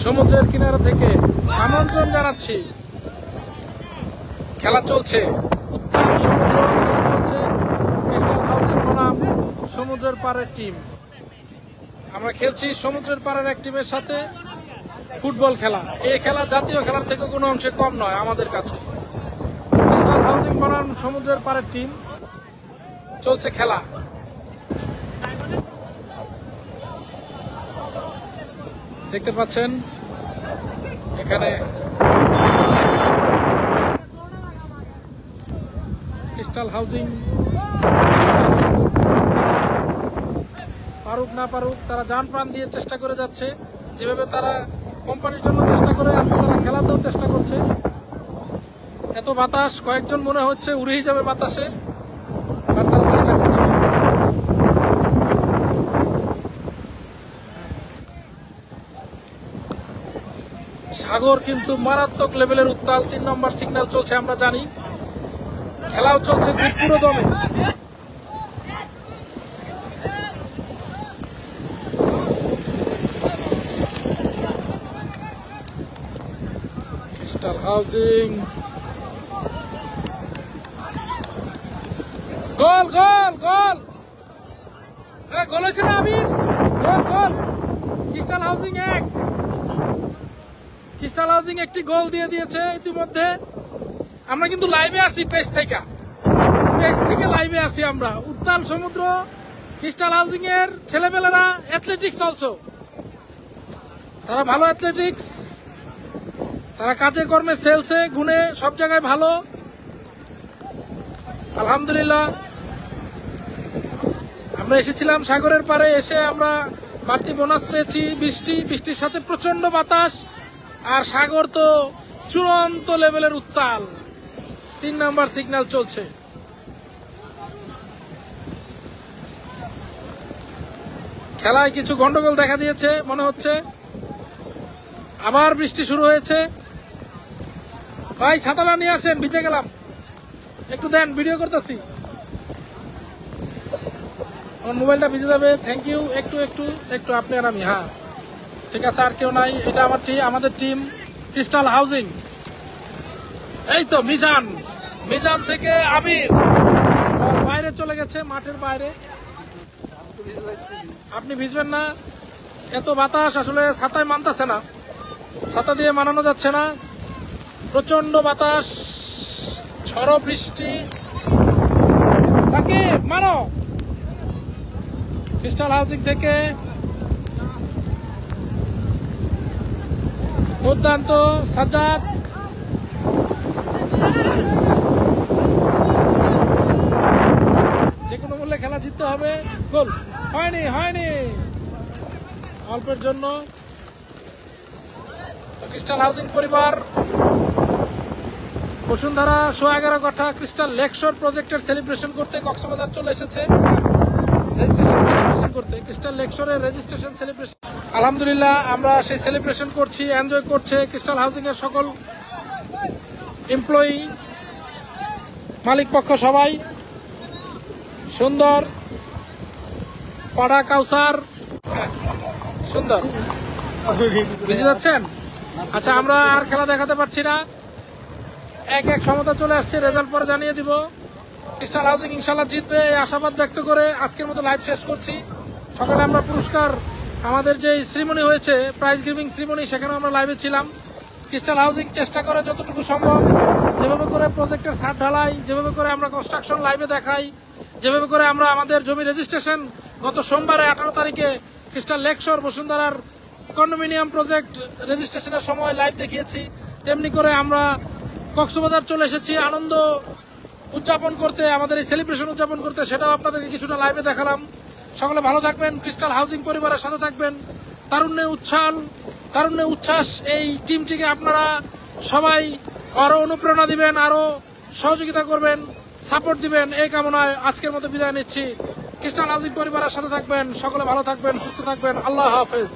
সমুদ্রের কিনারা থেকে আমন্ত্রণ জানাচ্ছি। খেলা চলছে, উত্তাল সমুদ্র খেলা চলছে। ক্রিস্টাল হাউজিং বনাম সমুদ্রের পাড়ের টিম। আমরা খেলছি সমুদ্রের পাড়ের এক টিমের সাথে ফুটবল খেলা। এই খেলা জাতীয় খেলার থেকে কোনো অংশে কম নয় আমাদের কাছে। ক্রিস্টাল হাউজিং বনাম সমুদ্রের পাড়ের টিম, চলছে খেলা। দেখতে পাচ্ছেন এখানে ক্রিস্টাল হাউজিং পারুক না পারুক তারা জান প্রাণ দিয়ে চেষ্টা করে যাচ্ছে। যেভাবে তারা কোম্পানির জন্য চেষ্টা করে আছে, তারা খেলাতেও চেষ্টা করছে। এত বাতাস, কয়েকজন মনে হচ্ছে উড়েই যাবে বাতাসে, আর তারা চেষ্টা করছে। সাগর কিন্তু মারাত্মক লেভেলের উত্তাল। 3 নম্বর সিগন্যাল চলছে, আমরা জানি। খেলাও চলছে খুব পুরো দমে। ক্রিস্টাল হাউজিং, গোল গোল গোল, গোল হয়েছে না আমির? গোল গোল, ক্রিস্টাল হাউজিং 1। ক্রিস্টাল হাউজিং একটি গোল দিয়ে দিয়েছে ইতিমধ্যে। আমরা কিন্তু লাইভে আছি, পেজ থেকে লাইভে আছি আমরা। উত্তাল সমুদ্র, ক্রিস্টাল হাউজিং এর ছেলেমেয়েরা অ্যাথলেটিক্স অলসো, তারা ভালো অ্যাথলেটিক্স, তারা কাজে কর্মে সেলসে গুণে সব জায়গায় ভালো, আলহামদুলিল্লাহ। আমরা এসেছিলাম সাগরের পাড়ে, এসে আমরা বাড়তি বোনাস পেয়েছি। বৃষ্টির সাথে প্রচন্ড বাতাস, আর সাগর তো চূড়ান্ত লেভেলের উত্তাল। 3 নম্বর সিগন্যাল চলছে। খেলায় কিছু গন্ডগোল দেখা দিয়েছে মনে হচ্ছে। আবার বৃষ্টি শুরু হয়েছে। ভাই ছাতাটা নিয়ে আসেন, ভিজে গেলাম, একটু দেন, ভিডিও করতেছি। আমার মোবাইলটা ভিজে যাবে। Thank you. একটু আপনি আর আমি। হ্যাঁ ঠিক আছে, আর কেউ নাই। এটা আমাদের টিম ক্রিস্টাল হাউজিং। এই তো মিজান থেকে আমির বাইরে চলে গেছে, মাঠের বাইরে। আপনি ভিজবেন না, এত বাতাস আসলে ছাতায় মানতেছে না, ছাতা দিয়ে মানানো যাচ্ছে না। প্রচন্ড বাতাস, ঝড়ো বৃষ্টি। সাকিব মানো। ক্রিস্টাল হাউজিং থেকে দুর্দান্ত সাজ্জাদ, যে কোনো মূল্যে খেলা জিততে হবে। গোল হয়নি অল্পের জন্য। ক্রিস্টাল হাউজিং পরিবার বসুন্ধরা 11.5 কাঠা ক্রিস্টাল লেকশোর প্রজেক্টের সেলিব্রেশন করতে কক্সবাজার চলে এসেছে। রেজিস্ট্রেশন সেলিব্রেশন করতে, ক্রিস্টাল লেকশোরের রেজিস্ট্রেশন সেলিব্রেশন। আলহামদুলিল্লাহ আমরা সেই সেলিব্রেশন করছি, এনজয় করছে ক্রিস্টাল হাউজিং এর সকল এমপ্লয়ি, মালিক পক্ষ সবাই। সুন্দর পাড়া কাউসার, সুন্দর বুঝে যাচ্ছেন। আচ্ছা, আমরা আর খেলা দেখাতে পারছি না, 1-1 সমতা চলে আসছে। রেজাল্ট পরে জানিয়ে দিব। ক্রিস্টাল হাউজিং ইনশাল্লাহ জিতবে, এই আশাবাদ ব্যক্ত করে আজকের মতো লাইভ শেষ করছি। সকালে আমরা পুরস্কার, আমাদের যে সেরিমনি হয়েছে, প্রাইজ গিভিং সেরিমনি, সেখানে আমরা লাইভে ছিলাম। ক্রিস্টাল হাউজিং চেষ্টা করে যতটুকু সম্ভব, যেভাবে করে প্রজেক্টের ছাদ ঢালাই, যেভাবে করে আমরা কনস্ট্রাকশন লাইভে দেখাই, যেভাবে করে আমরা আমাদের জমি রেজিস্ট্রেশন গত সোমবারে 18 তারিখে ক্রিস্টাল লেকশোর বসুন্ধরার কন্ডোমিনিয়াম প্রজেক্ট রেজিস্ট্রেশনের সময় লাইভ দেখিয়েছি, তেমনি করে আমরা কক্সবাজার চলে এসেছি আনন্দ উদযাপন করতে, আমাদের এই সেলিব্রেশন উদযাপন করতে। সেটাও আপনাদেরকে কিছুটা লাইভে দেখালাম। সকলে ভালো থাকবেন, ক্রিস্টাল হাউজিং পরিবারের সাথে থাকবেন। তারুণ্যে উচ্ছ্বাস এই টিমটিকে আপনারা সবাই আরো অনুপ্রেরণা দিবেন, আরো সহযোগিতা করবেন, সাপোর্ট দিবেন, এই কামনায় আজকের মতো বিদায় নিচ্ছি। ক্রিস্টাল হাউজিং পরিবারের সাথে থাকবেন, সকলে ভালো থাকবেন, সুস্থ থাকবেন। আল্লাহ হাফেজ।